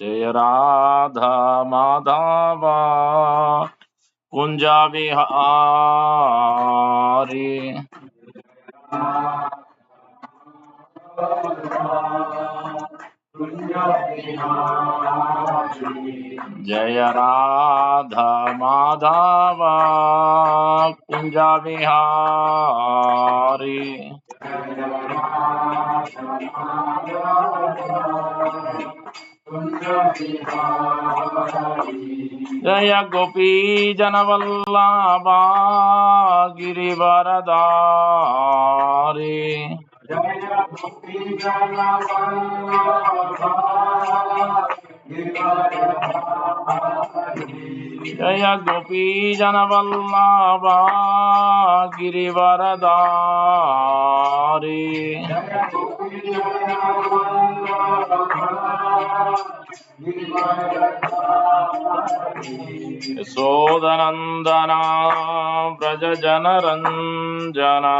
जय राधा माधवा कुंज विहारी जय राधा माधवा कुंज विहारी जय गोपी जनवल्लभा गिरिवरधारी जय गोपी जनवल्लभा गिरिवरधारी यशोदनंदना व्रज जनरंजना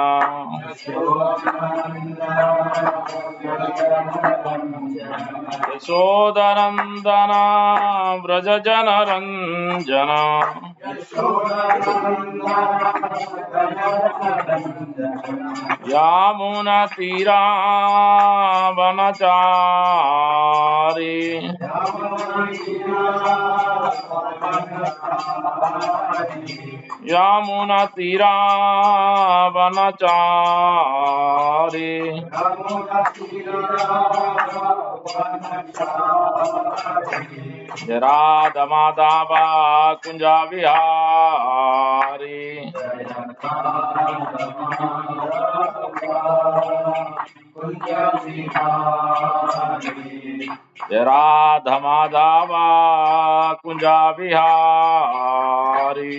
यशोदनंदना व्रज जनरंजना यामुना तीरा वनचारी यामुना तीरा वनचारी राधा माधवा कुंज विहारी राधा माधवा कुंज विहारी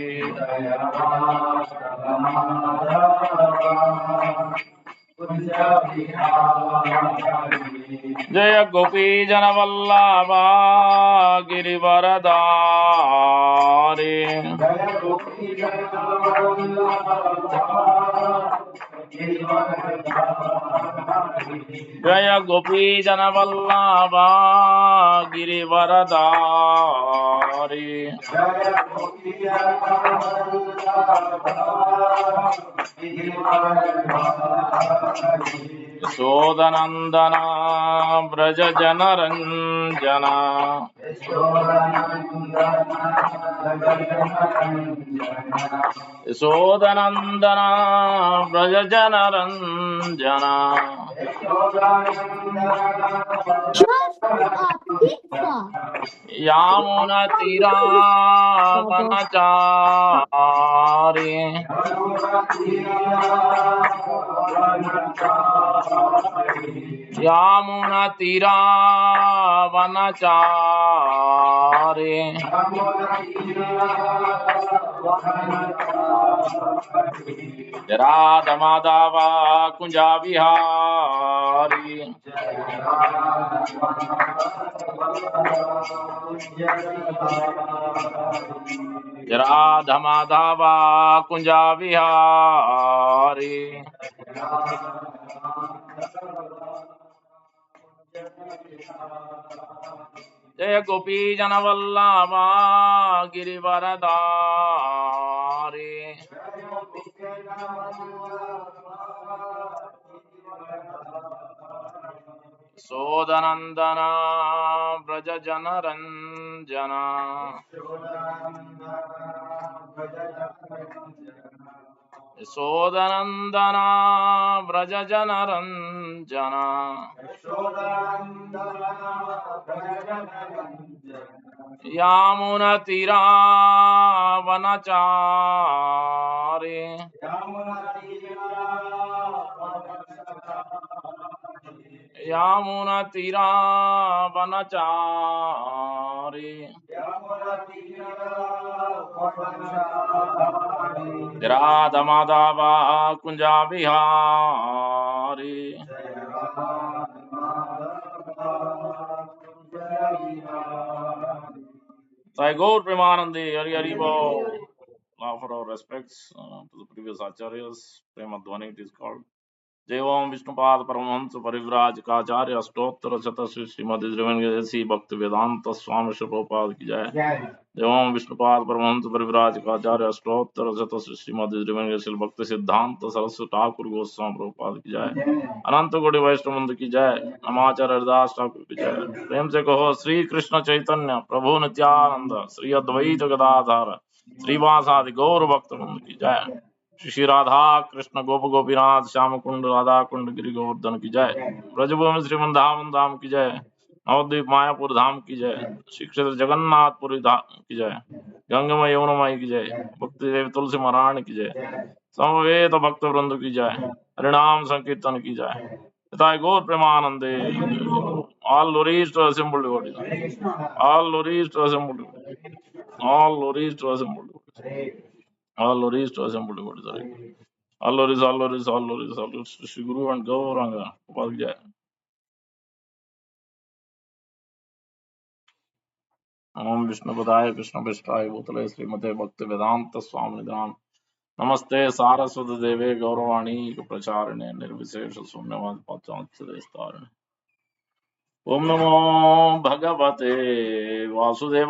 जय गोपी जनवल्लभा गिरिवरधारी जय गोपी जनवल्लभा गिरिवरधारी यशोदनंदना व्रज जनरंजना यशोदनंदना व्रज जनरंजना यामुना तीरा वनचारी यामुना तीरा वनचारी राधा माधवा कुंज विहारी राधा माधवा कुंज विहारी जय गोपी जनवल्लभा गिरिवरधारी यशोदनंदना व्रज जनरंजना यशोदनंदना व्रज जनरंजना यामुना तीरा वनचारी यामुना तीरा वनचारी Radha Madhava Kunj Vihari Sai Gaur Premanande, Hari Hari Bol. Offer our respects to the previous acharyas. Premadhvani it is called. जय ओम विष्णुपाद परमहंस परिव्राजकाचार्य अष्टोत्तर शतश्री श्रीमद श्री भक्ति वेदांत स्वामी शिवपाद की जय। जय ओम विष्णुपाद परमहंस परिव्राजकाचार्य अष्टोत्तर शतश्री श्रीमद श्री भक्ति सिद्धांत सरस्वती ठाकुर गोस्वामी प्रभुपाद की जय। अनंत कोटि वैष्णव की जय। नमाचार्य हरिदास ठाकुर की जय। प्रेम से कहो श्री कृष्ण चैतन्य प्रभु नित्यानंद श्री अद्वैत गदाधर श्रीवासादि गौर भक्त की जय। श्री राधा कृष्ण गोप गोपीनाथ श्याम कुंड राधा कुंड गिरि गोवर्धन की जय। ब्रजभूमि श्री वृंदावन धाम की जय। नवद्वीप मायापुर धाम की जय। श्री क्षेत्र जगन्नाथपुरी धाम की जय। गंगमय यमुनमय की जय। भक्ति देव तुलसी महारानी की जय। समवेत भक्त वृंद की जय। हरिनाम संकीर्तन की जय। पिताय गौर प्रेमानंदे। All glories to assembled devotees. All glories to assembled devotees. All glories to assembled devotees. All glories to assembled devotees. All glories, all glories, all glories, all glories to Shri Guru and Gauranga. Gopal Jai. Om Vishnu Padaya Krishna Prishthaya Bhutale Srimate Bhakti Vedanta Swami Nidhan. Namaste Saraswati Deve Gauravani Pracharine Nirvisesha Sunyavad Pachanchadestarine. Om Namo Bhagavate Vasudevaya.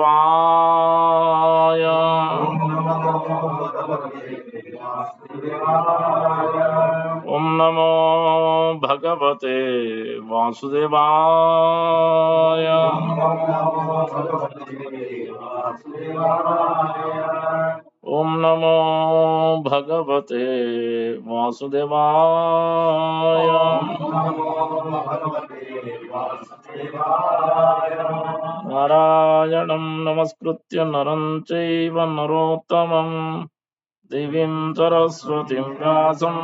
Om Namo Bhagavate Vasudevaya. Om Namo Bhagavate Vasudevaya. Narayanam Namaskritya Naram Chaiva Narottamam Devim Saraswatim Vyasam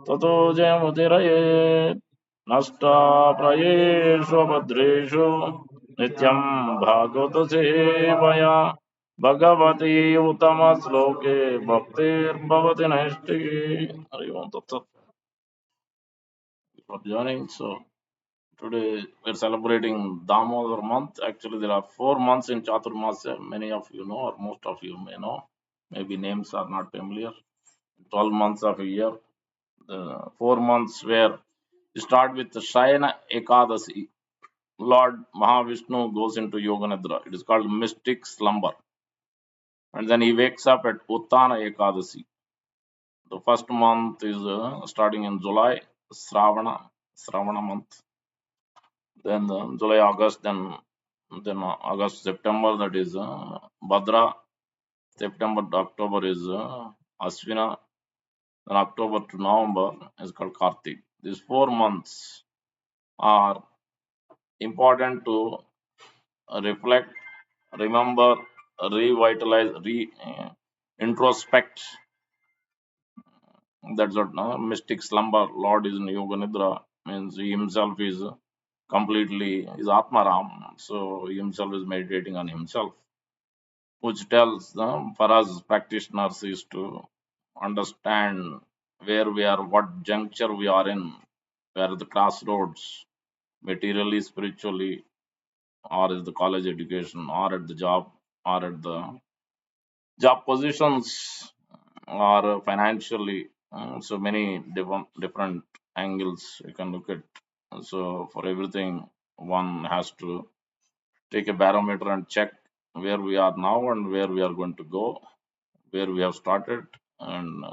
Tato Jayamudiraye Nasta Prayeshu Bhadreshu Nityam Bhagavata Sevaya Bhagavati Uttama Sloke Bhaktir Bhavati Nashti. Hari Om Tat Sat. For joining. So today we're celebrating Damodar month. Actually, there are 4 months in Chaturmasya. Many of you know, or most of you may know. Maybe names are not familiar. 12 months of a year. The 4 months where you start with the Shayana Ekadasi. Lord Mahavishnu goes into Yoga Nidra. It is called mystic slumber. And then he wakes up at Uttana Ekadasi. The first month is starting in July, Sravana month. Then July, August, then August, September, that is Bhadra. September to October is Asvina. Then October to November is called Kartik. These 4 months are important to reflect, remember, revitalize, introspect. That's what mystic slumber. Lord is in Yoga Nidra, means he himself is completely is Atmaram. So he himself is meditating on himself, which tells for us practitioners is to understand where we are, what juncture we are in, where the crossroads, materially, spiritually, or is the college education, or at the job, or at the job positions, or financially. So many different angles you can look at. So for everything, one has to take a barometer and check where we are now and where we are going to go, where we have started, and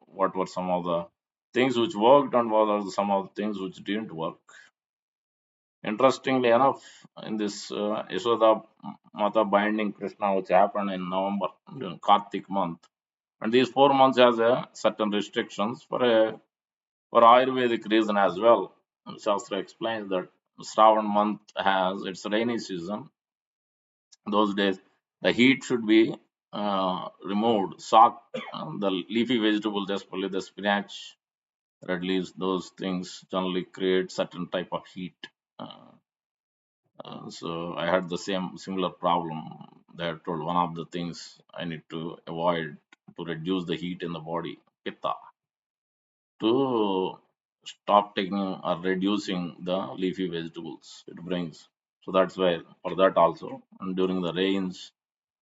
what were some of the things which worked and what are some of the things which didn't work. Interestingly enough, in this Yashoda Mata binding Krishna, which happened in November during Kartik month, and these 4 months has a certain restrictions for Ayurvedic reason as well. Shastra explains that Shravan month has its rainy season. Those days, the heat should be removed. Sock, the leafy vegetables, especially the spinach, red leaves, those things generally create certain type of heat. Uh, so I had the same similar problem. They had told one of the things I need to avoid to reduce the heat in the body, pitta, to stop taking or reducing the leafy vegetables it brings. So that's why for that also, and during the rains,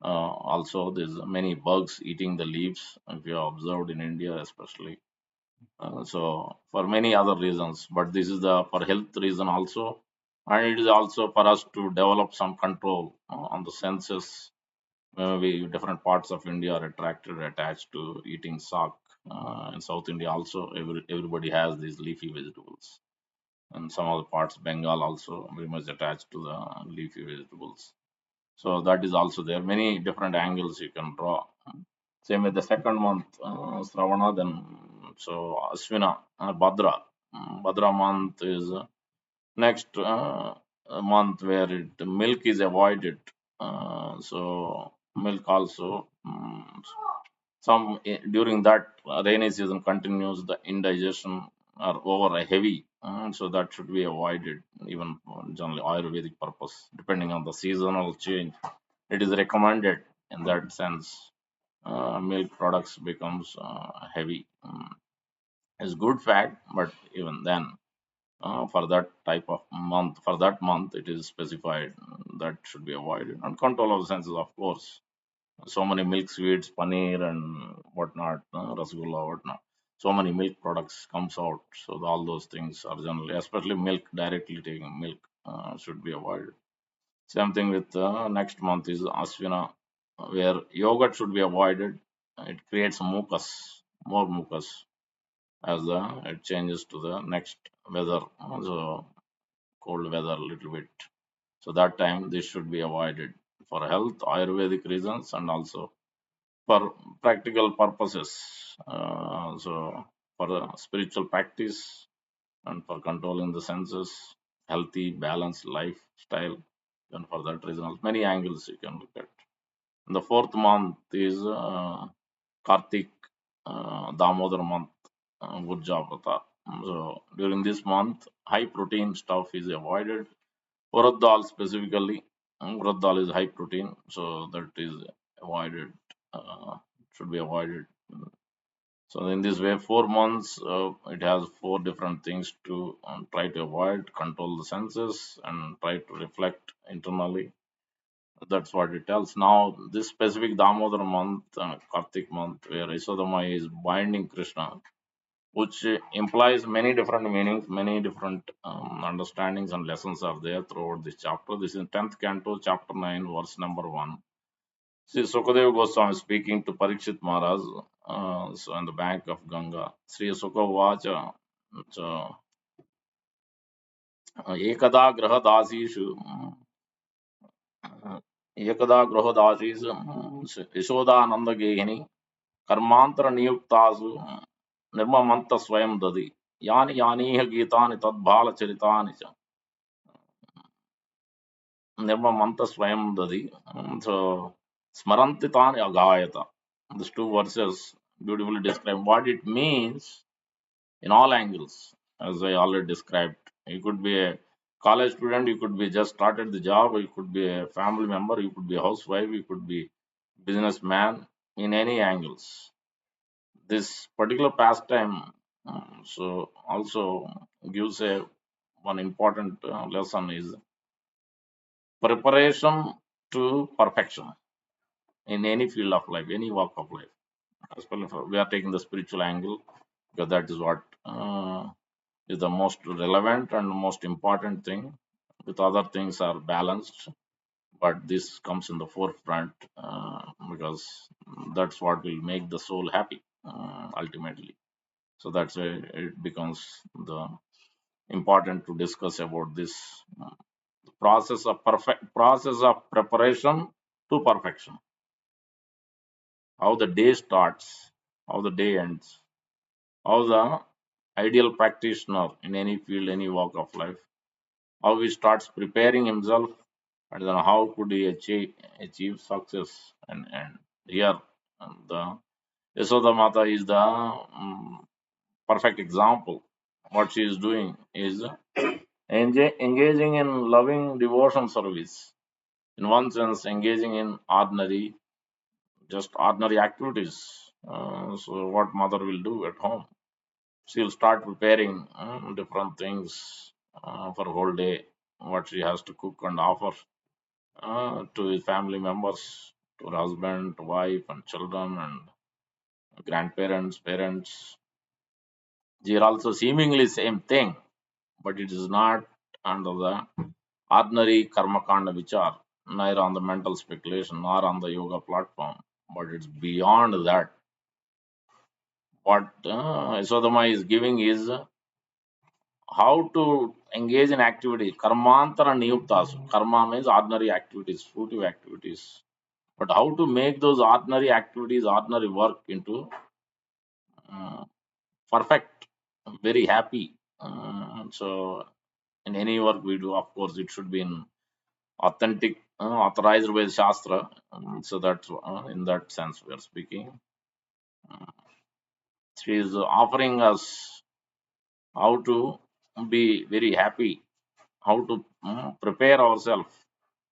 also there's many bugs eating the leaves. If you have observed in India, especially So for many other reasons, but this is the for health reason also, and it is also for us to develop some control on the senses. Maybe different parts of India are attached to eating saag. In South India also, everybody has these leafy vegetables, and some other parts, Bengal also very much attached to the leafy vegetables. So that is also there. Many different angles you can draw. Same with the second month, Sravana, then so Aswina, Bhadra. Bhadra month is next month where milk is avoided. So milk also some during that rainy season continues the indigestion are over heavy. So that should be avoided even for generally Ayurvedic purpose. Depending on the seasonal change, it is recommended in that sense. Milk products becomes heavy. Is good fat, but even then, for that type of month, for that month, it is specified that should be avoided. And control of the senses, of course. So many milk sweets, paneer, and whatnot, rasgulla, whatnot. So many milk products comes out. So all those things are generally, especially milk, directly taking milk, should be avoided. Same thing with next month is Aswina, where yogurt should be avoided. It creates mucus, more mucus as it changes to the next weather, so cold weather a little bit. So that time this should be avoided for health, Ayurvedic reasons, and also for practical purposes. So for spiritual practice and for controlling the senses, healthy, balanced lifestyle, and for that reason, many angles you can look at. And the fourth month is Kartik, Damodar month, Gurja. So during this month, high protein stuff is avoided. Urad dal specifically, urad dal is high protein, so that is avoided. Should be avoided. So in this way, 4 months, it has four different things to try to avoid, control the senses, and try to reflect internally. That's what it tells. Now, this specific Damodar month, Kartik month, where Isodama is binding Krishna, which implies many different meanings, many different understandings and lessons are there throughout this chapter. This is 10th canto, chapter 9, verse number 1. See, Sukadeva Goswami speaking to Parikshit Maharaj, so on the bank of Ganga. Sri Sukha Vacha, so, Ekada Grahadasishu, Ekada Grahadasis, Yashoda Gehini, Karmantra Niyuktasu, Nirmamanta Swayam Dadi. यानि यानीह गीतानि तद्भाल चरितानि च निर्ममंत स्वयं दधि so smaranti tani agayata. These two verses beautifully describe what it means in all angles, as I already described. You could be a college student, you could be just started the job, you could be a family member, you could be a housewife, you could be businessman in any angles. This particular pastime so also gives a one important lesson is preparation to perfection in any field of life, any walk of life. Especially we are taking the spiritual angle because that is what is the most relevant and most important thing. With other things are balanced, but this comes in the forefront because that's what will make the soul happy ultimately. So that's why it becomes the important to discuss about this process of preparation to perfection. How the day starts, how the day ends, how the ideal practitioner in any field, any walk of life, how he starts preparing himself, and then how could he achieve success. And here, the Yasoda Mata is the perfect example. What she is doing is engaging in loving devotion service. In one sense, engaging in just ordinary activities. So, what mother will do at home? She'll start preparing different things for whole day, what she has to cook and offer to his family members, to her husband, wife, and children, and grandparents, parents. They are also seemingly same thing, but it is not under the ordinary karma kanda vichar, neither on the mental speculation nor on the yoga platform, but it's beyond that. What Yasodama is giving is how to engage in activity. Karmantara niyuktasu. Karma means ordinary activities, fruitive activities. But how to make those ordinary activities, ordinary work into uh, perfect, very happy. So in any work we do, of course, it should be in authentic, authorized by the Shastra. So that's in that sense we are speaking. Uh, she is offering us how to be very happy, how to prepare ourselves.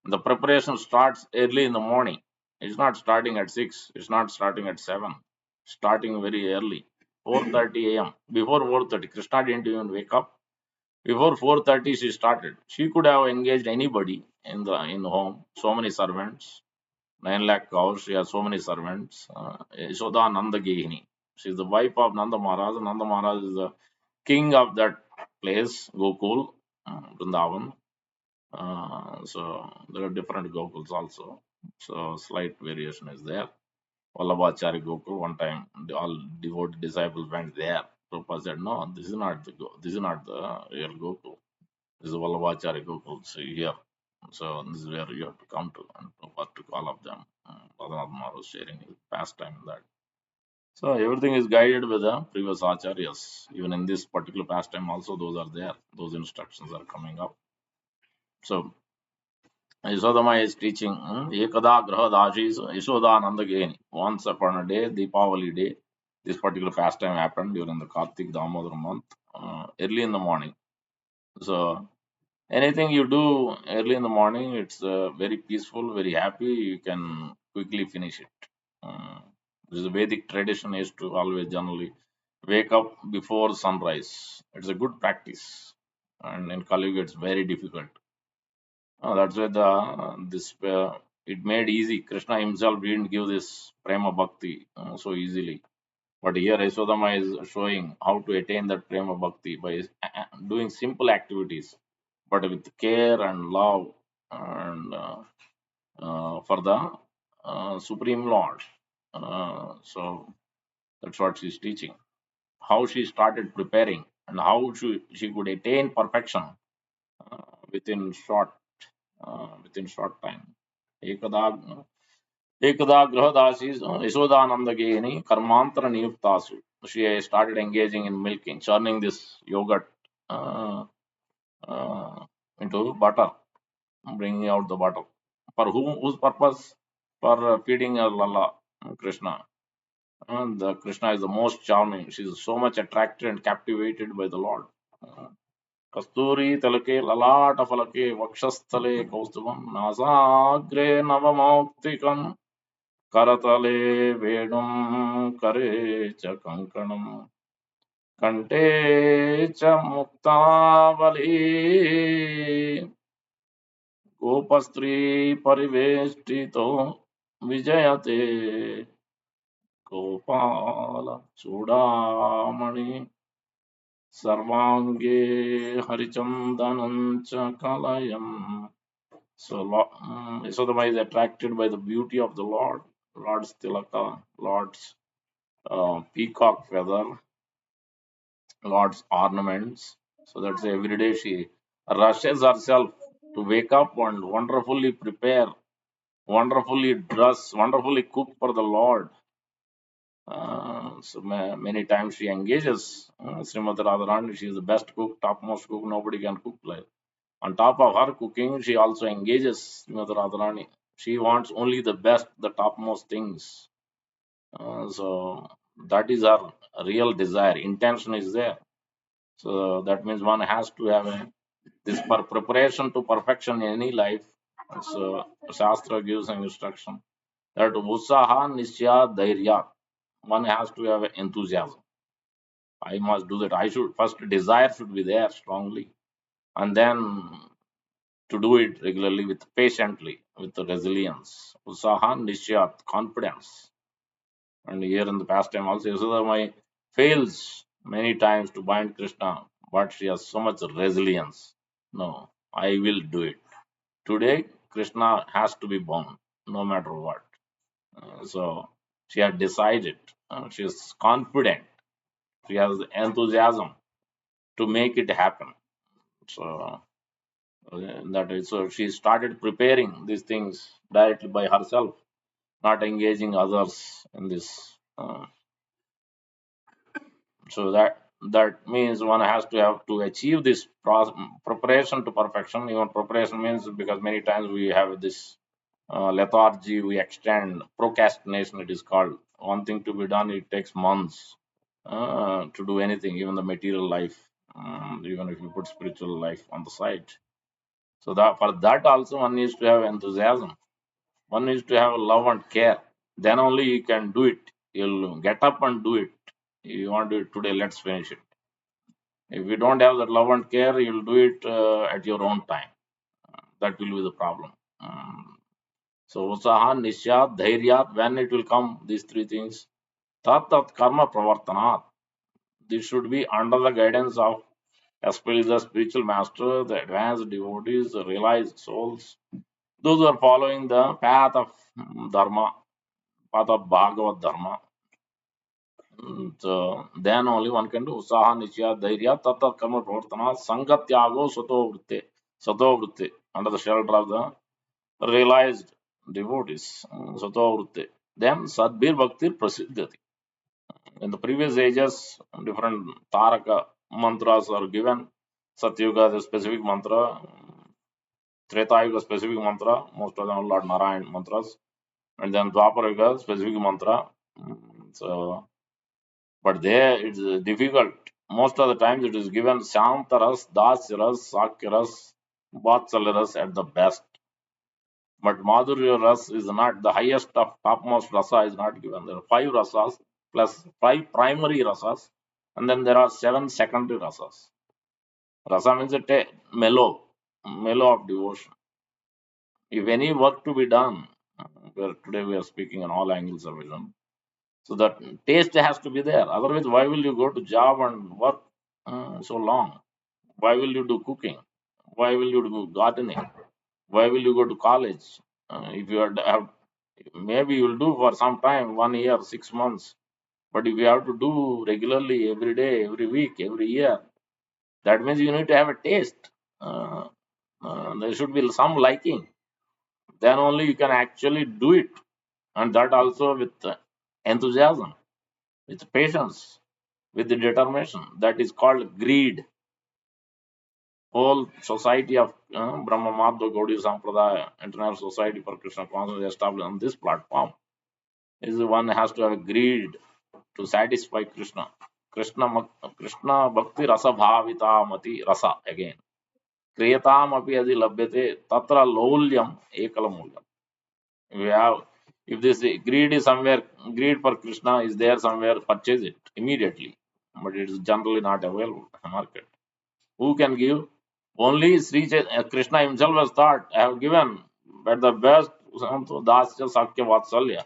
The preparation starts early in the morning. It's not starting at 6, it's not starting at 7, starting very early. 4:30 a.m. Before 4:30, Krishna didn't even wake up. Before 4:30, she started. She could have engaged anybody in the home. So many servants, 9 lakh cows. She has so many servants. Yashoda Nanda Gehini. She's the wife of Nanda Maharaj. Nanda Maharaj is the king of that place, Gokul, Vrindavan. So there are different Gokuls also. So slight variation is there. Vallabhachari Gokul. One time, all devoted disciples went there. Prabhupada said, "No, this is not this is not the real Gokul. This is Vallabhachari Gokul. So here, so this is where you have to come to." And Prabhupada took all of them. Radhanath Maharaj was sharing his pastime in that. So everything is guided with the previous acharyas. Even in this particular pastime, also those are there. Those instructions are coming up. So Yasodama is teaching Ekada Graha Dashis Yashodananda Geni. Once upon a day, Deepavali day, this particular pastime happened during the Kartik Damodar month, early in the morning. So anything you do early in the morning, it's very peaceful, very happy. You can quickly finish it. This Vedic tradition is to always generally wake up before sunrise. It's a good practice, and in Kali Yuga, it's very difficult. That's why the this it made easy. Krishna himself didn't give this prema bhakti so easily. But here Yasodama is showing how to attain that prema bhakti by doing simple activities, but with care and love and for the Supreme Lord. So that's what she's teaching. How she started preparing and how she could attain perfection uh, within short within short time. एकदा एकदा गृहदासी यशोदानंदगेहिनी कर्मांतर नियुक्तासु. She started engaging in milking, churning this yogurt uh, uh, into butter, bringing out the butter. For whom, whose purpose? For feeding her Lala, Krishna. And the Krishna is the most charming. She is so much attracted and captivated by the Lord. कस्तूरी तलके ललाट फलके वक्षस्थले कौस्तुभं नासाग्रे नवमौक्तिकं करतले वेणुं करे च कङ्कणं कण्ठे च मुक्तावली गोपस्त्री परिवेष्टितो विजयते गोपाल चूडामणि सर्वांगे हरिचंदनं च कलयम्. So Yasodama is attracted by the beauty of the Lord, Lord's tilaka, Lord's peacock feather, Lord's ornaments. So that's every day she rushes herself to wake up and wonderfully prepare, wonderfully dress, wonderfully cook for the Lord. So many times she engages Srimati Radharani. She is the best cook, topmost cook. Nobody can cook like. On top of her cooking, she also engages Srimati Radharani. She wants only the best, the topmost things. So that is her real desire. Intention is there. So that means one has to have this preparation to perfection in any life. So Shastra gives an instruction that Usaha Nishya Dhairya. One has to have enthusiasm. I must do that. I should first desire should be there strongly, and then to do it regularly with patiently, with the resilience. Usaha Nishyat, confidence. And here in the past time also, Yasodamai fails many times to bind Krishna, but she has so much resilience. No, I will do it. Today, Krishna has to be bound, no matter what. So she has decided. She is confident. She has enthusiasm to make it happen. So that is, so she started preparing these things directly by herself, not engaging others in this. So that means one has to have to achieve this preparation to perfection. Even preparation means, because many times we have this lethargy, we extend procrastination. It is called one thing to be done. It takes months to do anything, even the material life, even if you put spiritual life on the side. So that for that also one needs to have enthusiasm. One needs to have love and care. Then only you can do it. You'll get up and do it. You want to do it today, let's finish it. If you don't have that love and care, you'll do it at your own time. That will be the problem. So Usaha, Nishyat, Dhairyat, when it will come, these three things, Tat Tat Karma Pravartanat. This should be under the guidance of especially the spiritual master, the advanced devotees, the realized souls, those who are following the path of Dharma, path of Bhagavad Dharma. So then only one can do Usaha, Nishya, Dhairya, Tatat Karma Pravartana, Sangatyago, Sato Vritti, under the shelter of the realized devotees, Sato Vritti. Then Sadbir Bhakti Prasiddhati. In the previous ages, different Taraka mantras are given. Satyuga, the specific mantra, Treta Yuga, specific mantra, most of them are Lord Narayan mantras, and then Dwapara Yuga, specific mantra. So but there it's difficult. Most of the times it is given Shantaras, Dasyaras, Sakyaras, Vatsalyaras at the best. But Madhurya Ras is not the highest of topmost rasa is not given. There are five rasas plus five primary rasas, and then there are seven secondary rasas. Rasa means mellow of devotion. If any work to be done, today we are speaking on all angles of vision. So that taste has to be there. Otherwise, why will you go to job and work so long? Why will you do cooking? Why will you do gardening? Why will you go to college? If you have, maybe you will do for some time, 1 year, 6 months. But if you have to do regularly, every day, every week, every year, that means you need to have a taste. Uh, there should be some liking. Then only you can actually do it, and that also with enthusiasm, with patience, with the determination. That is called greed. Whole society of Brahma Madhva Gaudiya Sampradaya, International Society for Krishna Consciousness, established on this platform, is one has to have greed to satisfy Krishna. Krishna Bhakti Rasa Bhavita Mati Rasa again. Kriyatam api adi labhyate tatra laulyam ekalamulyam. We have, if this greed is somewhere, greed for Krishna is there somewhere, purchase it immediately. But it is generally not available in the market. Who can give? Only Krishna himself has thought, I have given, but the best Dasya Sakya Vatsalya.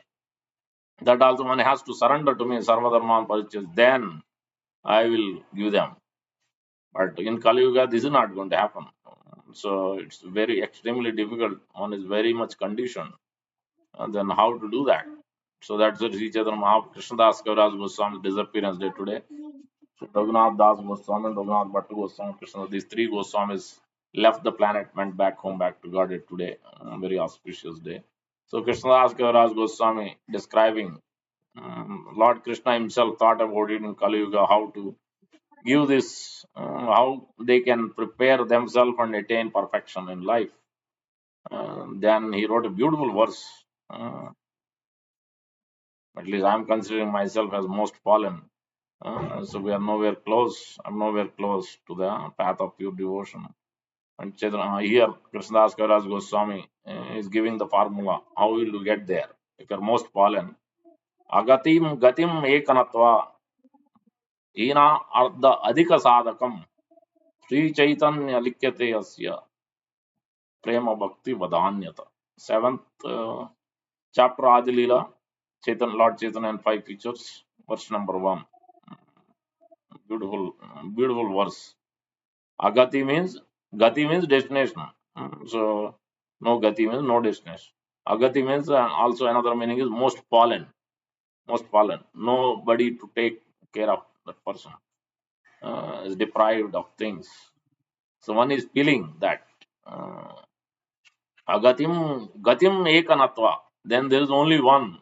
That also one has to surrender to me, Sarvadharman Parichas, then I will give them. But in Kali Yuga, this is not going to happen. So it's very extremely difficult. One is very much conditioned. And then how to do that? So that's the Sri Chaitanya Mahaprabhu Krishna Das Kaviraj Goswami's disappearance day today. So Raghunath Das Goswami and Raghunath Bhattu Goswami Krishna, these three Goswamis left the planet, went back home, back to Godhead today. Very auspicious day. So Krishnadas Kaviraj Goswami describing Lord Krishna himself thought about it in Kali Yuga, how to give this, how they can prepare themselves and attain perfection in life. Then he wrote a beautiful verse. At least I'm considering myself as most fallen. So we are nowhere close. I'm nowhere close to the path of pure devotion. And here, Krishnadas Kaviraj Goswami is giving the formula. How will you get there? If you're most fallen, agatim gatim ekanatva हीना अर्ध अधिक साधकम श्री चैतन्य लिख्यते अस्य प्रेम भक्ति वदान्यता. Seventh chapter Adi Leela, Lord Chaitanya and five features, verse number 1. Beautiful, beautiful verse. Gati means destination. So no gati means no destination. Agati means also another meaning is most fallen, most fallen. Nobody to take care of that person is deprived of things. So one is feeling that uh, agatim gatim ekanatva. Then there is only one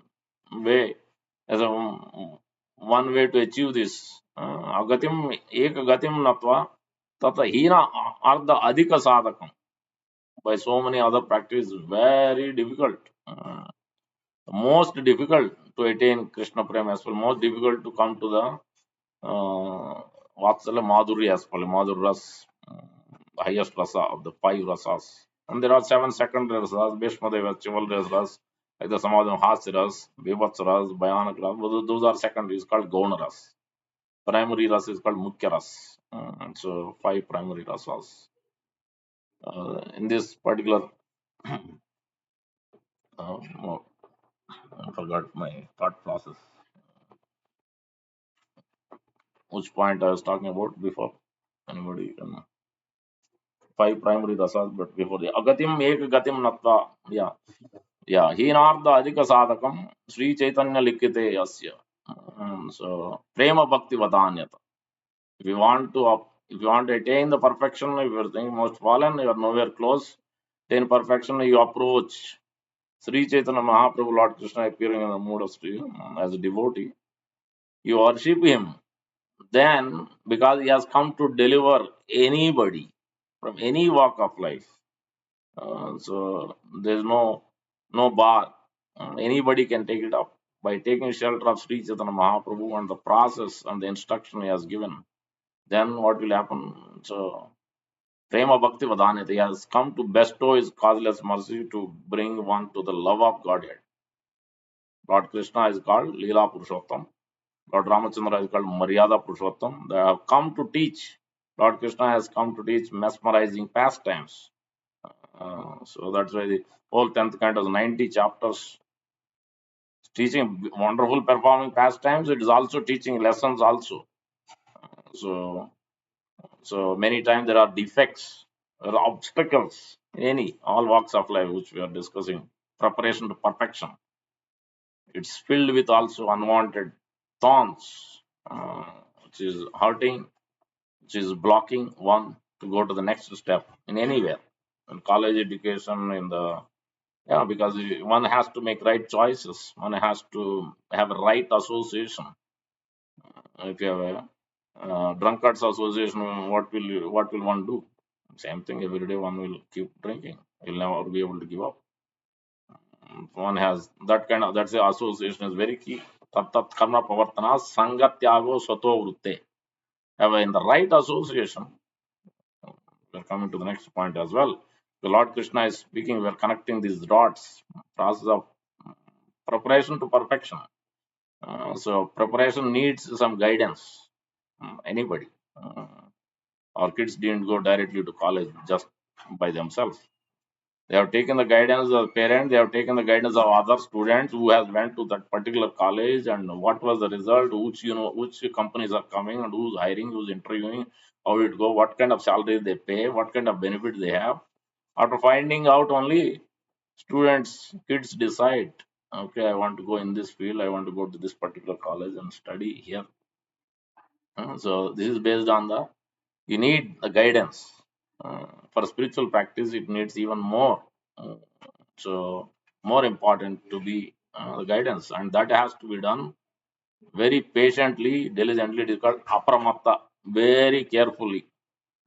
way, as a one way to achieve this. Agatim ek gatim natva tata hina arda adhika sadhakam. By so many other practices, very difficult. Most difficult to attain Krishna Prem as well. Most difficult to come to the Vatsalya Madhuri as well. Madhur Ras, the highest rasa of the five rasas. And there are seven secondary rasas, Bhishmadeva, Chivalrous ras, like the Samadham Hasya ras, Vivats ras, Bhayanak ras. Those are secondary, it's called Gauna ras. Primary ras is called Mukhya ras. So five primary rasas. In this particular, no, I forgot my thought process. Which point I was talking about before? Anybody can five primary rasas, but before the agatim ek gatim natva. Yeah. Yeah. Hinarda adhika sadhakam Sri Chaitanya likite yasya. So prema bhakti vadanyata. If you want to if you want to attain the perfection, if you are thinking most fallen, you are nowhere close. Attain perfection, you approach Sri Chaitanya Mahaprabhu Lord Krishna appearing in the mood of Sri as a devotee. You worship him. Then, because he has come to deliver anybody from any walk of life, so there's no bar. Anybody can take it up by taking shelter of Sri Chaitanya Mahaprabhu and the process and the instruction he has given. Then what will happen? So Prema Bhakti Vadhanita, he has come to bestow his causeless mercy to bring one to the love of Godhead. Lord Krishna is called Leela Purushottam. Lord Ramachandra is called Maryada Purushottam. They have come to teach. Lord Krishna has come to teach mesmerizing pastimes. So that's why the whole 10th canto is 90 chapters teaching wonderful performing pastimes. It is also teaching lessons also. So many times there are defects, there are obstacles in all walks of life which we are discussing. Preparation to perfection. It's filled with also unwanted thorns, which is hurting, which is blocking one to go to the next step in anywhere. In college education, in the because one has to make right choices. One has to have a right association. If you have a drunkards association, what will one do? Same thing every day. One will keep drinking. He'll never be able to give up. One has that kind of that's the association is very key. Tat tat karma pavartana sangatyago swato vrutte. Have in the right association. We're coming to the next point as well. The Lord Krishna is speaking. We're connecting these dots. Process of preparation to perfection. So preparation needs some guidance. Anybody. Our kids didn't go directly to college just by themselves. They have taken the guidance of parents. They have taken the guidance of other students who has went to that particular college and what was the result, which companies are coming and who's hiring, who's interviewing, how it go, what kind of salary they pay, what kind of benefit they have. After finding out only, kids decide, okay, I want to go in this field, I want to go to this particular college and study here. So this is based on the you need the guidance. For spiritual practice, it needs even more. Uh, so more important to be the guidance, and that has to be done very patiently, diligently. It is called apramatta, very carefully,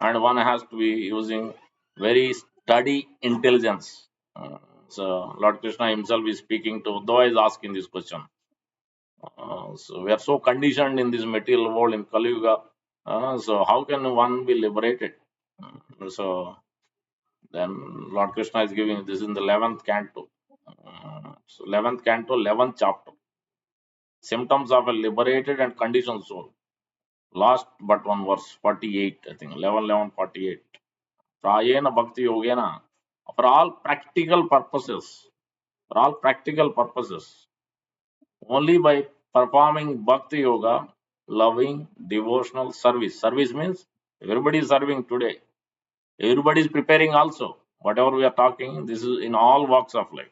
and one has to be using very study intelligence. So Lord Krishna himself is speaking to Uddhava is asking this question. So we are so conditioned in this material world in Kali Yuga. So how can one be liberated? So then Lord Krishna is giving this in the 11th canto. So 11th canto, 11th chapter. Symptoms of a liberated and conditioned soul. Last but one verse, 48, I think. 11, 11, 48. Prayena Bhakti Yogena. For all practical purposes. For all practical purposes. Only by performing Bhakti Yoga loving, devotional service. Service means everybody is serving today. Everybody is preparing also. Whatever we are talking, this is in all walks of life.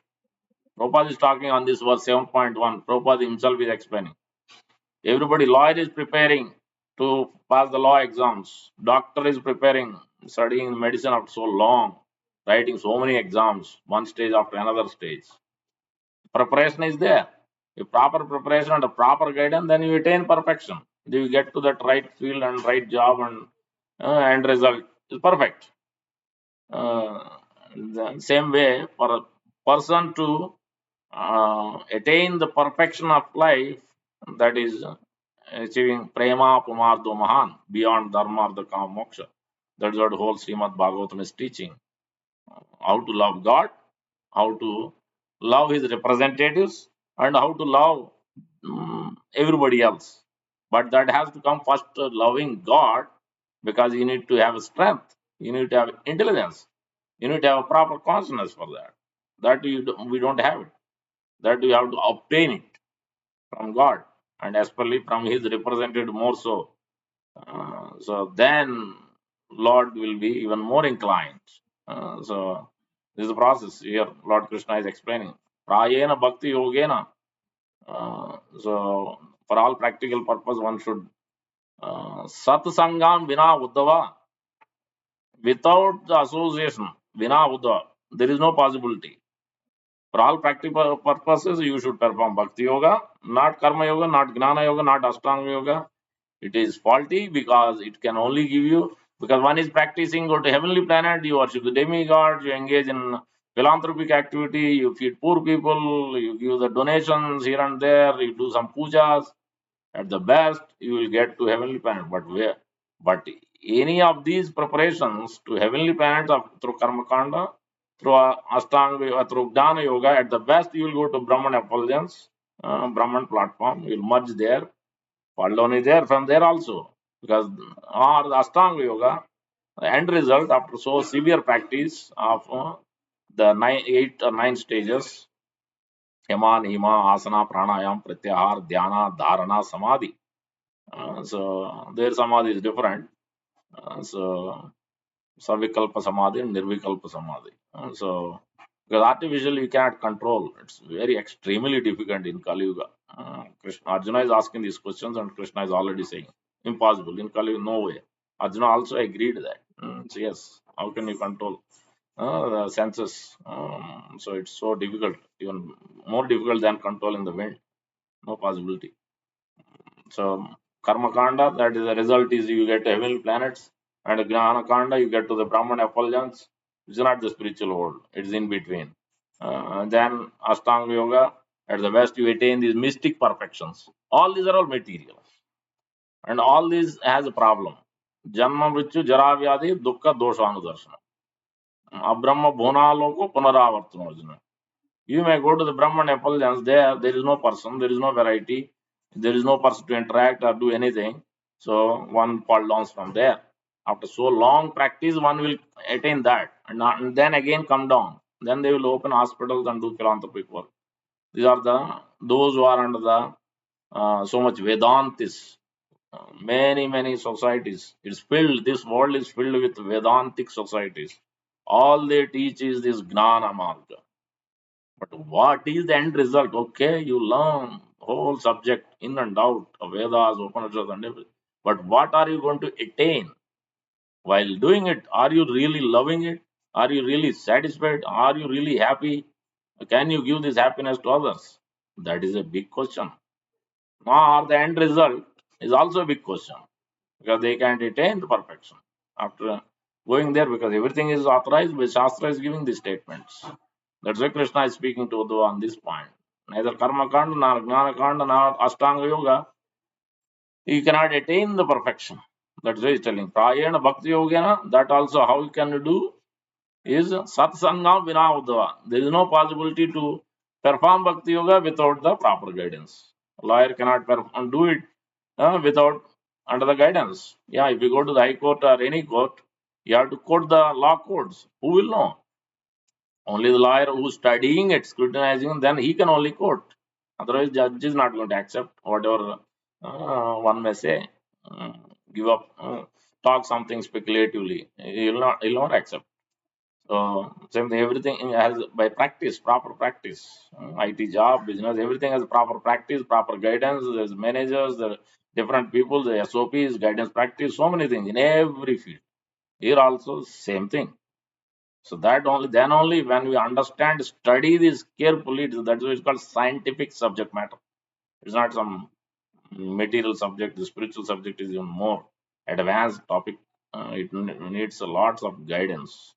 Prabhupada is talking on this verse 7.1. Prabhupada himself is explaining. Everybody, lawyer is preparing to pass the law exams. Doctor is preparing, studying medicine after so long, writing so many exams, one stage after another stage. Preparation is there. If proper preparation and a proper guidance, then you attain perfection. You get to that right field and right job, and end result is perfect. The same way, for a person to attain the perfection of life, that is achieving prema pumardo mahan, beyond dharma or the kama moksha. That's what whole Srimad Bhagavatam is teaching. How to love God, how to love his representatives, and how to love everybody else. But that has to come first, loving God, because you need to have strength, you need to have intelligence, you need to have a proper consciousness for that. We don't have it. That we have to obtain it from God, and especially from his representative more so. So then Lord will be even more inclined. So this is the process here. Lord Krishna is explaining. Prayena bhakti yogena. So for all practical purpose, one should satsangam vina uddhava. Without the association, vina uddhava, there is no possibility. For all practical purposes, you should perform bhakti yoga, not karma yoga, not gnana yoga, not ashtanga yoga. It is faulty because it can only give you, because one is practicing, go to heavenly planet, you worship the demigod, you engage in philanthropic activity, you feed poor people, you give the donations here and there, you do some pujas. At the best, you will get to heavenly planet. But where? But any of these preparations to heavenly planets through karma kanda, through Ashtanga, through Jnana Yoga, at the best you will go to Brahman effulgence, Brahman platform, you will merge there. Pallon is there from there also. Because or the Ashtanga Yoga, the end result after so severe practice of the 8 or 9 stages, Yama, Nima, Asana, Pranayam, Pratyahar, Dhyana, Dharana, Samadhi. So their Samadhi is different. So Savikalpa Samadhi and Nirvikalpa Samadhi. So, because artificially you cannot control, it's very extremely difficult in Kali Yuga. Krishna, Arjuna is asking these questions, and Krishna is already saying, impossible. In Kali Yuga, no way. Arjuna also agreed that. So yes, how can you control the senses? So it's so difficult, even more difficult than controlling the wind. No possibility. So Karma Kanda, that is the result is you get heavenly planets, and Gnana Kanda, you get to the Brahman effulgence. It's not the spiritual world, it's in between. Then Ashtanga Yoga, at the best you attain these mystic perfections. All these are all material, and all these has a problem. Janma Mrityu Jara Vyadhi Dukkha Doshanudarshana. Abrahma Bhunaloko Punaravartana. You may go to the Brahman effulgence, there is no person, there is no variety, there is no person to interact or do anything. So one fall down from there. After so long practice, one will attain that, and then again come down. Then they will open hospitals and do philanthropic work. These are those who are under the so much Vedantis. Many societies. It's filled. This world is filled with Vedantic societies. All they teach is this Gnana Marga. But what is the end result? Okay, you learn whole subject in and out of Vedas, Upanishads, and everything. But what are you going to attain while doing it? Are you really loving it? Are you really satisfied? Are you really happy? Can you give this happiness to others? That is a big question. Or the end result is also a big question, because they can't attain the perfection after going there, because everything is authorized by Shastra is giving these statements. That's why Krishna is speaking to Uddhava on this point. Neither Karma Kanda, nor Jnana Kanda, nor Ashtanga Yoga, you cannot attain the perfection. That's why he's telling. Prayena Bhakti Yogena, that also how you can do is Satsanga Vina Uddhava. There is no possibility to perform Bhakti Yoga without the proper guidance. A lawyer cannot do it without under the guidance. Yeah, if you go to the High Court or any court, you have to quote the law codes. Who will know? Only the lawyer who's studying it, scrutinizing, then he can only quote. Otherwise, judge is not going to accept whatever one may say, give up, talk something speculatively. He'll not accept. So same thing, everything has by practice, proper practice. IT job, business, everything has proper practice, proper guidance. There's managers, there are different people, the SOPs, guidance practice, so many things in every field. Here also same thing. So that only then only when we understand, study this carefully, that's why it's called scientific subject matter. It's not some material subject. The spiritual subject is even more advanced topic. It needs lots of guidance,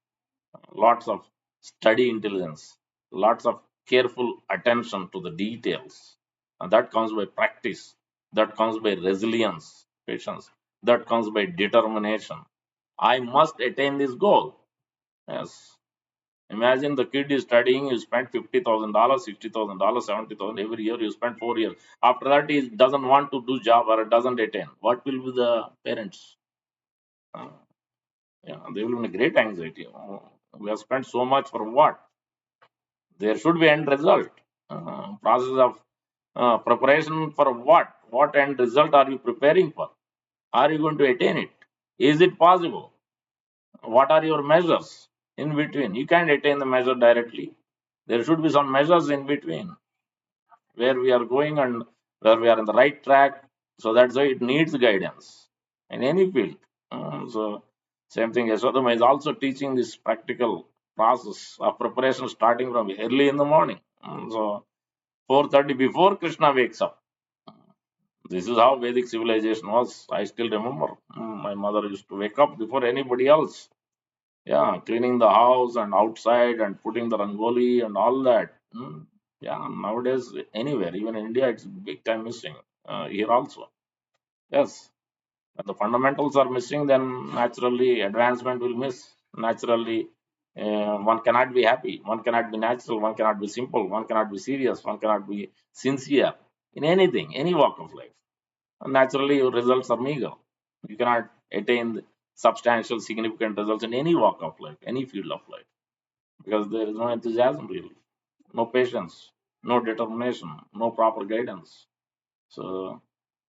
lots of study intelligence, lots of careful attention to the details. And that comes by practice, that comes by resilience, patience, that comes by determination. I must attain this goal. Yes. Imagine the kid is studying, you spend $50,000, $60,000, 70,000 every year, you spend 4 years. After that, he doesn't want to do job or doesn't attain. What will be the parents? Uh, yeah, they will be in a great anxiety. Oh, we have spent so much for what? There should be end result. Process of preparation for what? What end result are you preparing for? Are you going to attain it? Is it possible? What are your measures in between? You can't attain the measure directly. There should be some measures in between where we are going and where we are in the right track. So that's why it needs guidance in any field. So same thing. Yasodhama is also teaching this practical process of preparation starting from early in the morning. So 4:30 before Krishna wakes up. This is how Vedic civilization was. I still remember my mother used to wake up before anybody else. Yeah, cleaning the house and outside and putting the rangoli and all that. Yeah, nowadays anywhere, even in India, it's big time missing. Here also, yes. When the fundamentals are missing, then naturally advancement will miss. Naturally, one cannot be happy. One cannot be natural. One cannot be simple. One cannot be serious. One cannot be sincere in anything, any walk of life. And naturally, your results are meager. You cannot attain substantial, significant results in any walk of life, any field of life, because there is no enthusiasm really, no patience, no determination, no proper guidance. So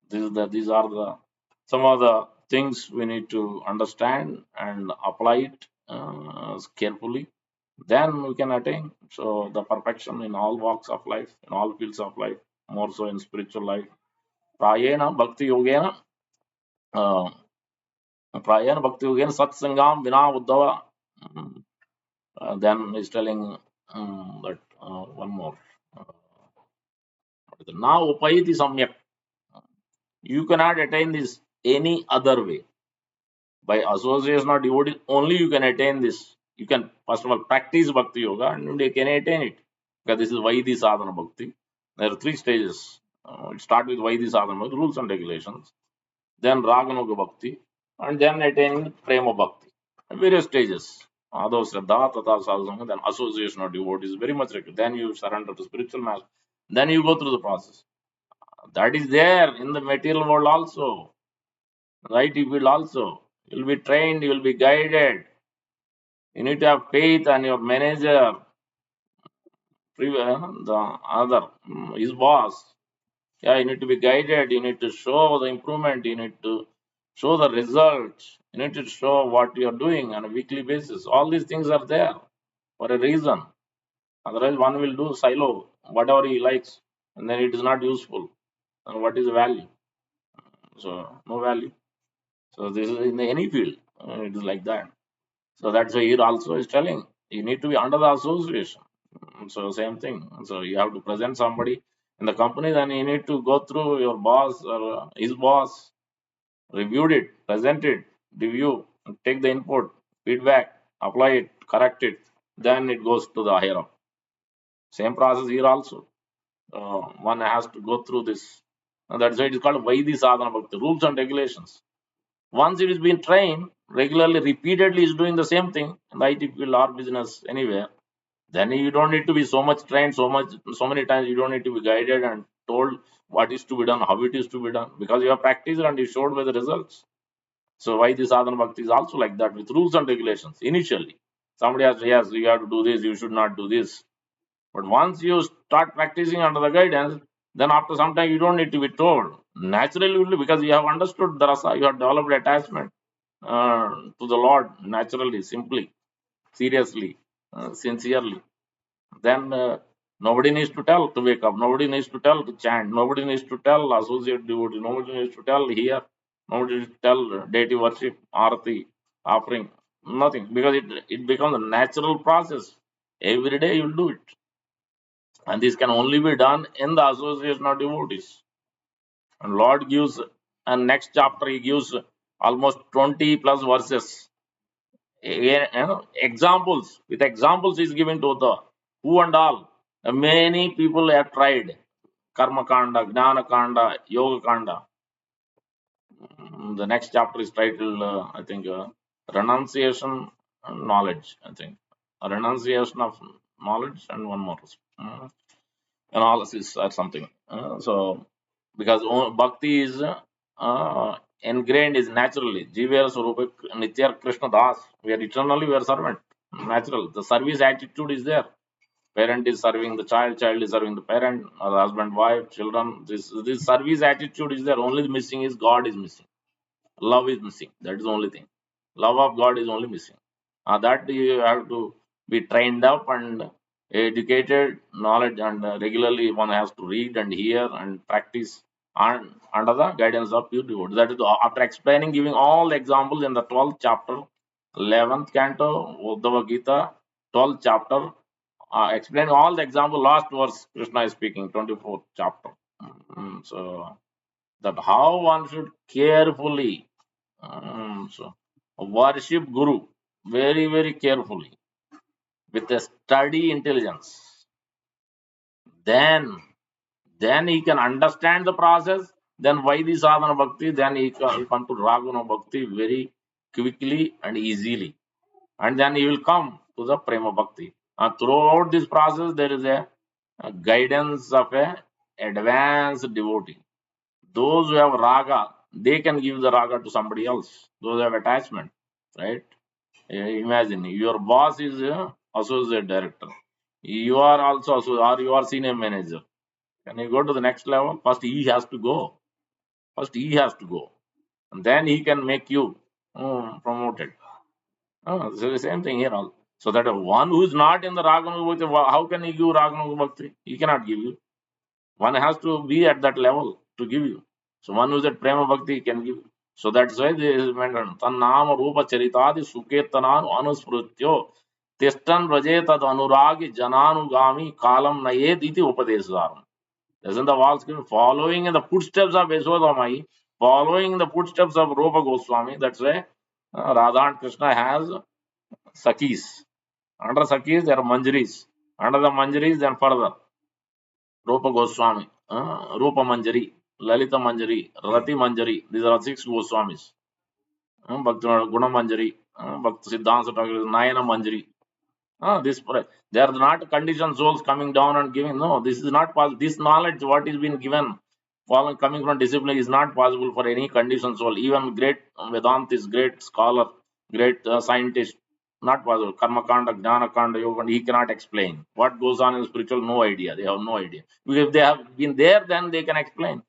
these are the some of the things we need to understand and apply it carefully. Then we can attain so the perfection in all walks of life, in all fields of life, more so in spiritual life. Prayena bhakti yogena, uh, prayena bhakti yogena satsangam vina uddhava. Mm, then he's telling that one more. Uh, now upayiti samyak. You cannot attain this any other way. By association or devotee, only you can attain this. You can first of all practice bhakti yoga and you can attain it. Because this is Vaidhi sadhana bhakti. There are three stages. It starts with Vaidhi sadhana bhakti, rules and regulations. Then Raganuga bhakti, and then attaining Prema bhakti. Various stages. Adho Shraddha, Tata Sadhana, then association of devotees, very much required. Then you surrender to spiritual master. Then you go through the process. That is there in the material world also. Right? You will also. You will be trained, you will be guided. You need to have faith on your manager, the other, his boss. Yeah, you need to be guided. You need to show the improvement. You need to show the results. You need to show what you are doing on a weekly basis. All these things are there for a reason. Otherwise, one will do silo, whatever he likes, and then it is not useful. And what is the value? So, no value. So, this is in any field. It is like that. So, that's why here also is telling you need to be under the association. So, same thing. So, you have to present somebody in the company, then you need to go through your boss or his boss, reviewed it, present it, review, take the input, feedback, apply it, correct it, then it goes to the higher up. Same process here also. One has to go through this. And that's why it is called Vaidhi Sadhana Bhakti, rules and regulations. Once it is being trained, regularly, repeatedly is doing the same thing in the IT field or business anywhere, then you don't need to be so much trained, so many times you don't need to be guided and told what is to be done, how it is to be done, because you have practiced and you showed by the results. So why this sadhana bhakti is also like that with rules and regulations initially. Somebody has, yes, you have to do this, you should not do this. But once you start practicing under the guidance, then after some time you don't need to be told. Naturally, you will, because you have understood the rasa, you have developed attachment to the Lord naturally, simply, seriously, sincerely. Then nobody needs to tell to wake up. Nobody needs to tell to chant. Nobody needs to tell associate devotee. Nobody needs to tell here. Nobody needs to tell deity worship, arati, offering. Nothing, because it becomes a natural process. Every day you'll do it, and this can only be done in the association of devotees. And Lord gives, and next chapter He gives almost 20 plus verses. Examples, with examples is given to the who and all. Many people have tried karma kanda, gnana kanda, yoga kanda. The next chapter is titled, I think, renunciation and knowledge. I think a renunciation of knowledge and one more analysis or something. So, because bhakti is ingrained is naturally. Jivera Swarupa Nitya Krishna Das. We are eternally, we are servant. Natural. The service attitude is there. Parent is serving the child, child is serving the parent, or the husband, wife, children. This service attitude is there. Only missing is God is missing. Love is missing. That is the only thing. Love of God is only missing. That you have to be trained up and educated, knowledge, and regularly one has to read and hear and practice and under the guidance of pure devotee. That is after explaining, giving all the examples in the 12th chapter, 11th canto, Uddhava Gita, 12th chapter, explaining all the example. Last verse, Krishna is speaking, 24th chapter. So that how one should carefully so worship Guru very, very carefully with a steady intelligence. Then, then he can understand the process. Then why the sadhana bhakti? Then he can come to raguna bhakti very quickly and easily. And then he will come to the prema bhakti. And throughout this process, there is a guidance of a advanced devotee. Those who have raga, they can give the raga to somebody else. Those who have attachment, right? Imagine your boss is associate director. You are also or you are senior manager. Can you go to the next level? First he has to go. First he has to go, and then he can make you promoted. So the same thing here also. So that one who is not in the Raganu Bhakti, how can he give Raganu Bhakti? He cannot give you. One has to be at that level to give you. So one who is at Prema Bhakti can give. So that's why this is mentioned. Tannama Rupa Charitadi Suketananu Anusprutyo Tistan Rajetad Anuragi Jananugami Kalam Nayed Iti Upadesaram. Isn't the wall screen following in the footsteps of Yasodamai, following in the footsteps of Rupa Goswami? That's why Radha and Krishna has Sakis. Under Sakis, there are Manjaris. Under the Manjaris, then further. Rupa Goswami, Rupa Manjari, Lalita Manjari, Rati Manjari. These are 6 Goswamis. Bhakti Guna Manjari, Bhakti Siddhanta Thakur, Nayana Manjari. They are not conditioned souls coming down and giving. No, this is not possible. This knowledge, what is being given, coming from discipline, is not possible for any conditioned soul. Even great Vedantist, great scholar, great scientist, not possible. Karma Kanda, Jnana Kanda, Yoga, he cannot explain. What goes on in spiritual, no idea. They have no idea. If they have been there, then they can explain.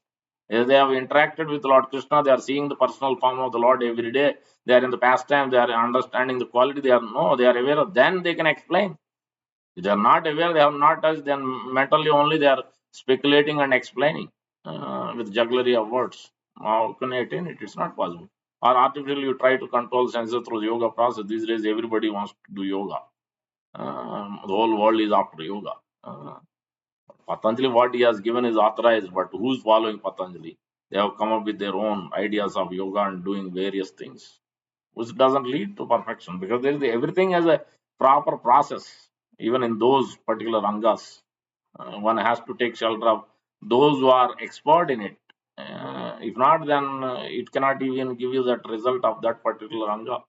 If they have interacted with Lord Krishna, they are seeing the personal form of the Lord every day. They are in the pastime, they are understanding the quality, they are aware of, then they can explain. If they are not aware, they have not touched, then mentally only they are speculating and explaining with jugglery of words. How can you attain it? It's not possible. Or artificially you try to control senses through the yoga process. These days everybody wants to do yoga. The whole world is after yoga. Patanjali, what he has given is authorized, but who's following Patanjali? They have come up with their own ideas of yoga and doing various things, which doesn't lead to perfection, because there is everything has a proper process. Even in those particular angas, one has to take shelter of those who are expert in it. If not, then it cannot even give you that result of that particular anga.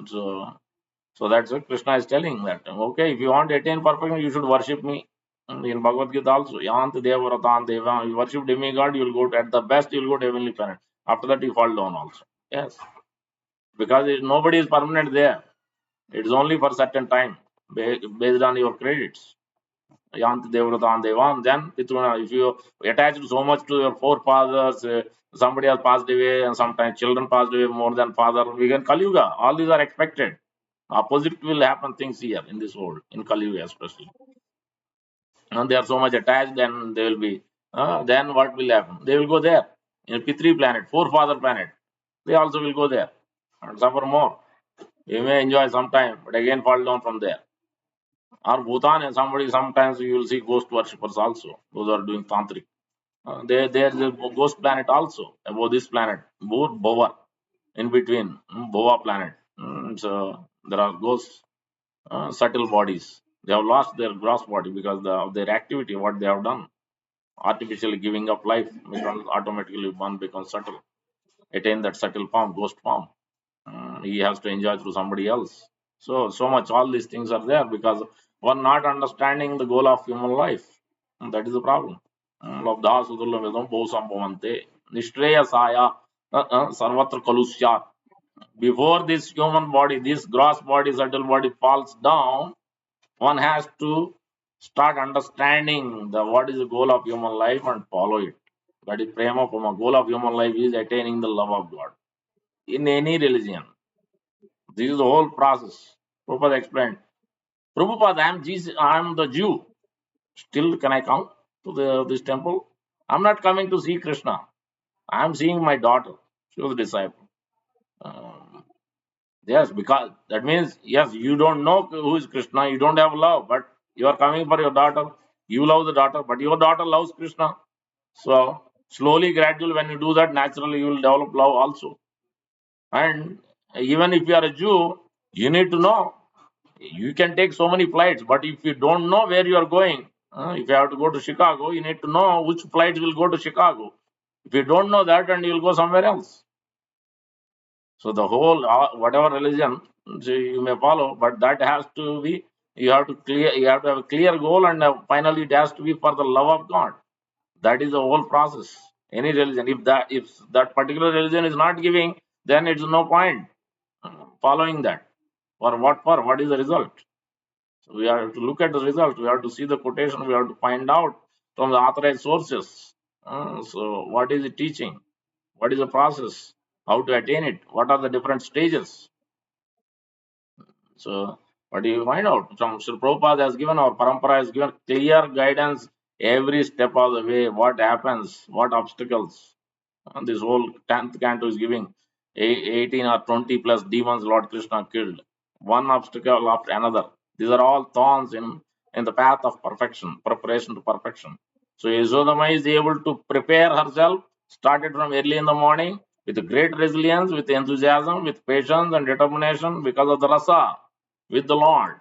So that's what Krishna is telling, that okay, if you want to attain perfection, you should worship me. And in Bhagavad Gita also, Yant Devaratan Deva, you worship demigod, you will go at the best, you will go to heavenly planet. After that, you fall down also. Yes, because nobody is permanent there. It is only for certain time based on your credits. Yanti Devratam Devan, then if you attach so much to your forefathers, somebody has passed away, and sometimes children passed away more than father, we can Kali Yuga. All these are expected. Opposite will happen things here in this world, in Kali Yuga especially. And they are so much attached, then they will be, then what will happen? They will go there. In P3 planet, forefather planet, they also will go there and suffer more. You may enjoy some time, but again fall down from there. Or Bhutan and somebody, sometimes you will see ghost worshippers also, those are doing tantric. There is a ghost planet also above this planet, Bova, in between, Bova planet. So there are ghosts, subtle bodies. They have lost their gross body because of their activity, what they have done. Artificially giving up life, becomes automatically one becomes subtle, attain that subtle form, ghost form. He has to enjoy through somebody else. So much, all these things are there because one not understanding the goal of human life. And that is the problem. Labdha sudurlabhedam bhusambhavante. Nishreyasaya sarvatra kalusyat. Before this human body, this gross body, subtle body falls down, one has to start understanding the what is the goal of human life and follow it. That is prema pama. Goal of human life is attaining the love of God. In any religion, this is the whole process. Prabhupada explained. Prabhupada, I am Jesus, I am the Jew. Still, can I come to this temple? I'm not coming to see Krishna. I am seeing my daughter. She was a disciple. Um, yes, because that means, yes, you don't know who is Krishna. You don't have love, but you are coming for your daughter. You love the daughter, but your daughter loves Krishna. So, slowly, gradually, when you do that, naturally, you will develop love also. And even if you are a Jew, you need to know. You can take so many flights, but if you don't know where you are going, if you have to go to Chicago, you need to know which flights will go to Chicago. If you don't know that, and you'll go somewhere else. So the whole whatever religion you may follow, but that has to be, you have to have a clear goal, and finally it has to be for the love of God. That is the whole process. Any religion, if that particular religion is not giving, then it's no point following that. For what? For what is the result? So we have to look at the result. We have to see the quotation. We have to find out from the authorized sources. So what is it teaching? What is the process? How to attain it? What are the different stages? So what do you find out? From Sri Prabhupada has given, our parampara has given clear guidance every step of the way. What happens? What obstacles? And this whole 10th canto is giving 18 or 20 plus demons Lord Krishna killed. One obstacle after another. These are all thorns in the path of perfection, preparation to perfection. So Yasodama is able to prepare herself, started from early in the morning with great resilience, with enthusiasm, with patience and determination because of the rasa with the Lord.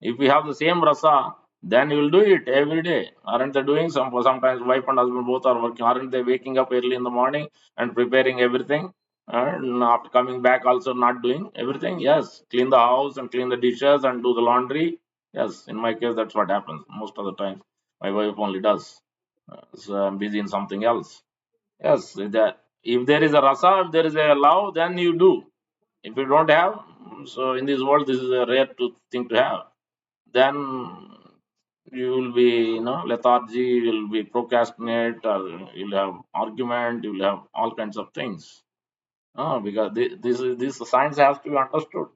If we have the same rasa, then you will do it every day. Aren't they doing some? Sometimes wife and husband both are working. Aren't they waking up early in the morning and preparing everything? And after coming back, also not doing everything. Yes, clean the house and clean the dishes and do the laundry. Yes, in my case, that's what happens most of the time. My wife only does. So I'm busy in something else. Yes, that if there is a rasa, if there is a love, then you do. If you don't have, so in this world, this is a rare thing to have. Then you will be, lethargy, you'll be procrastinate, or you'll have argument, you'll have all kinds of things. Because this science has to be understood.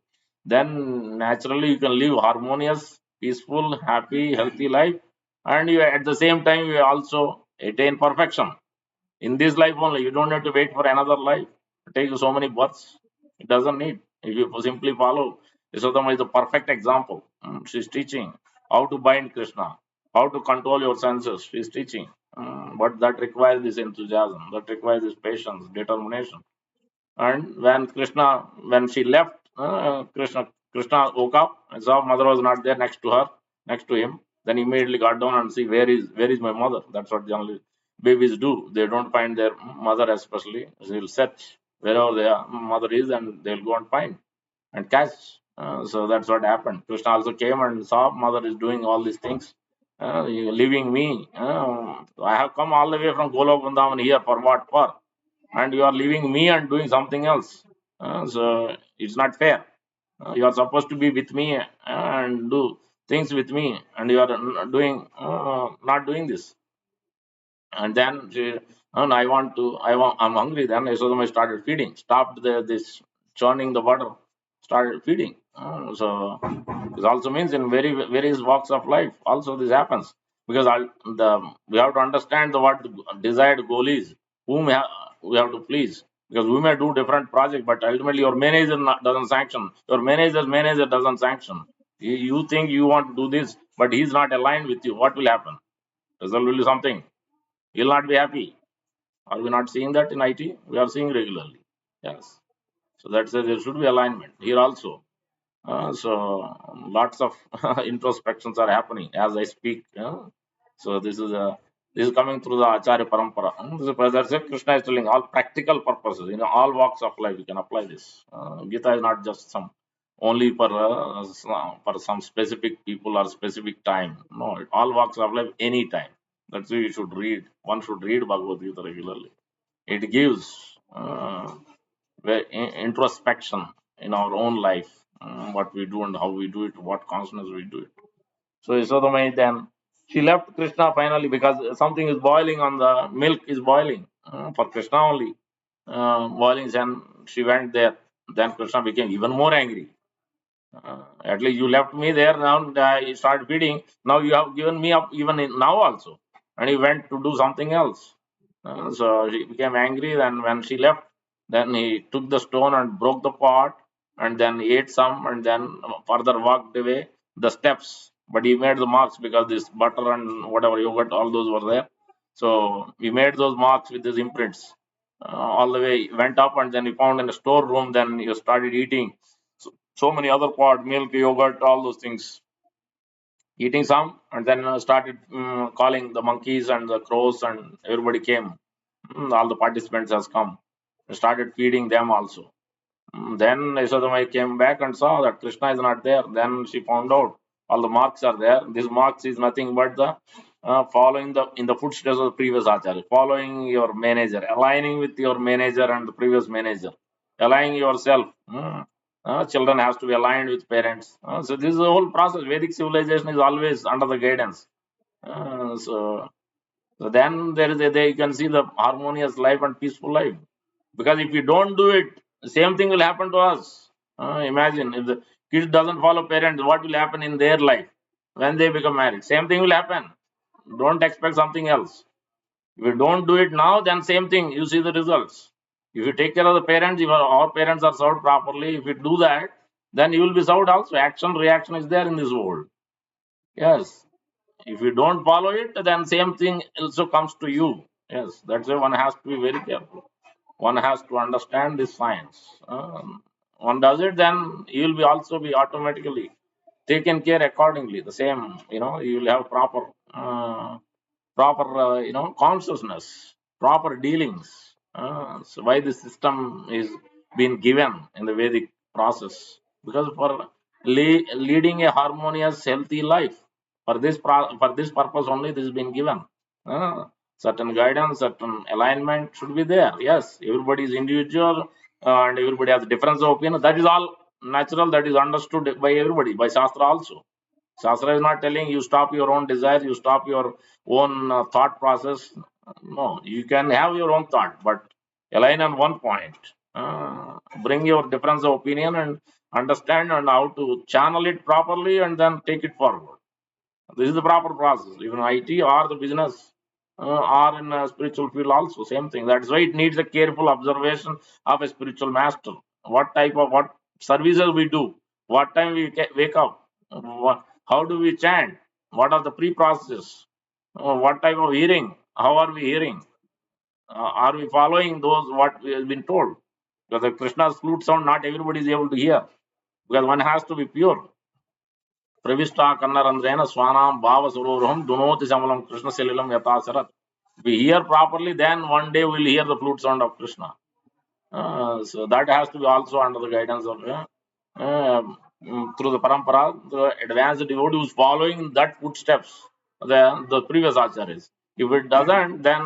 Then naturally you can live harmonious, peaceful, happy, healthy life, and you at the same time you also attain perfection in this life only. You don't have to wait for another life. It takes so many births. It doesn't need. If you simply follow, Yasodama is the perfect example. She's teaching how to bind Krishna, how to control your senses. She's teaching. But that requires this enthusiasm, that requires this patience, determination. And when she left, Krishna woke up and saw mother was not there next to her, next to him. Then he immediately got down and see where is my mother. That's what generally babies do. They don't find their mother especially. They'll search wherever their mother is, and they'll go and find and catch. So that's what happened. Krishna also came and saw mother is doing all these things, you leaving me. I have come all the way from Golok Vrindavan here for what? For, and you are leaving me and doing something else. So it's not fair. You are supposed to be with me and do. things with me, and you are doing not doing this. And then and I'm hungry. Then Yasodama started feeding, stopped this churning the water, started feeding. So this also means in various walks of life, also this happens. Because we have to understand what the desired goal is, whom we have to please. Because we may do different projects, but ultimately your manager doesn't sanction. Your manager's manager doesn't sanction. You think you want to do this, but he's not aligned with you. What will happen? Result will be something. You'll not be happy. Are we not seeing that in IT? We are seeing regularly. Yes. So that's there should be alignment here also. So lots of introspections are happening as I speak. So this is coming through the Acharya Parampara. That's it. Krishna is telling all practical purposes, all walks of life. You can apply this. Gita is not just some only for some specific people or specific time. No, all walks of life, any time. That's why you should read. One should read Bhagavad Gita regularly. It gives introspection in our own life, what we do and how we do it, what consciousness we do it. So Yasodamai then she left Krishna finally because something is boiling on the milk is boiling for Krishna only. Boiling, and she went there. Then Krishna became even more angry. At least you left me there. Now you start feeding. Now you have given me up even now also, and he went to do something else. So she became angry. Then when she left, then he took the stone and broke the pot, and then ate some, and then further walked away the steps. But he made the marks because this butter and whatever yogurt, all those were there. So he made those marks with his imprints. All the way went up, and then he found in a storeroom. Then he started eating so many other pot, milk, yogurt, all those things. Eating some, and then started calling the monkeys and the crows, and everybody came. All the participants has come. Started feeding them also. Then Yasodamai came back and saw that Krishna is not there. Then she found out all the marks are there. These marks is nothing but the following the in the footsteps of the previous acharya, following your manager, aligning with your manager and the previous manager, aligning yourself. Children has to be aligned with parents. So this is the whole process. Vedic civilization is always under the guidance. So then you can see the harmonious life and peaceful life. Because if you don't do it, the same thing will happen to us. Imagine if the kid doesn't follow parents, what will happen in their life when they become married? Same thing will happen. Don't expect something else. If you don't do it now, then same thing. You see the results. If you take care of the parents, if our parents are served properly, if you do that, then you will be served also. Action, reaction is there in this world. Yes. If you don't follow it, then same thing also comes to you. Yes. That's why one has to be very careful. One has to understand this science. One does it, then you will be also be automatically taken care accordingly. The same, you will have proper consciousness, proper dealings. So why the system is being given in the Vedic process? Because for leading a harmonious, healthy life, for this purpose only this has been given. Uh, Certain guidance, certain alignment should be there. Yes, everybody is individual and everybody has difference of opinion. That is all natural. That is understood by everybody, by Shastra also. Shastra is not telling you stop your own desire, you stop your own thought process. No, you can have your own thought, but align on one point. Bring your difference of opinion and understand and how to channel it properly and then take it forward. This is the proper process. Even IT or the business or in a spiritual field also, same thing. That's why it needs a careful observation of a spiritual master. What services we do, what time we wake up, how do we chant, what are the pre-processes, what type of hearing, how are we hearing, are we following those what we have been told? Because the Krishna's flute sound, not everybody is able to hear. Because one has to be pure. ಪ್ರವಿಷ್ಟ ಕನ್ನರಂದ್ರೇನ ಸ್ವಾನಾಂ ಭಾವ ಸರೋವರಂ ದುನೋತಿ ಸಮಲಂ Krishna ಸಲಿಲಂ ಯಥಾಸರತ್. We hear properly, then one day we'll hear the flute sound of Krishna. So that has to be also under the guidance of through the parampara, the advanced devotee who's following that footsteps, the previous acharyas. If it doesn't, then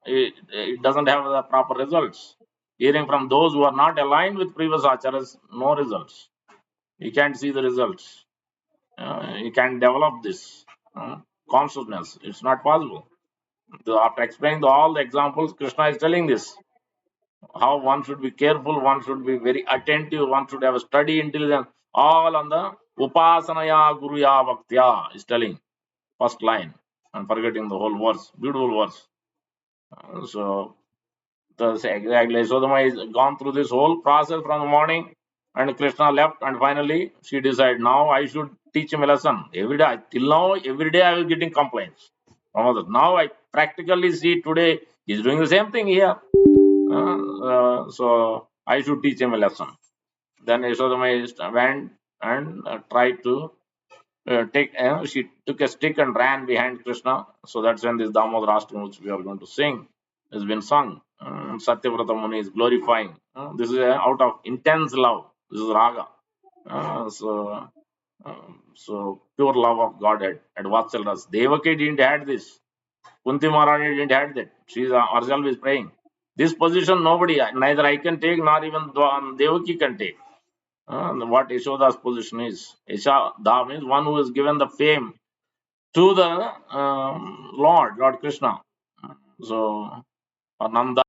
it doesn't have the proper results. Hearing from those who are not aligned with previous acharyas, no results. You can't see the results. you can develop this consciousness. It's not possible. After explaining all the examples, Krishna is telling this how one should be careful, one should be very attentive, one should have a study intelligence, all on the Upasanaya Guruya Bhaktya is telling, first line. I'm forgetting the whole verse, beautiful verse. So, exactly. Sodama is gone through this whole process from the morning, and Krishna left, and finally she decided now I should teach him a lesson. Every day, till now, every day I was getting complaints from others. Now I practically see today he's doing the same thing here. So I should teach him a lesson. Then Yashodama went and tried to she took a stick and ran behind Krishna. So that's when this Damodar Ashtam, which we are going to sing, has been sung. Satyavrata Muni is glorifying. This is out of intense love. This is raga. So pure love of Godhead at Vatsalras. Devaki didn't had this. Kunti Maharani didn't have that. She is herself is praying. This position nobody, neither I can take nor even Devaki can take. What Yashoda's position is. Yashoda means one who is given the fame to the Lord Krishna. So Ananda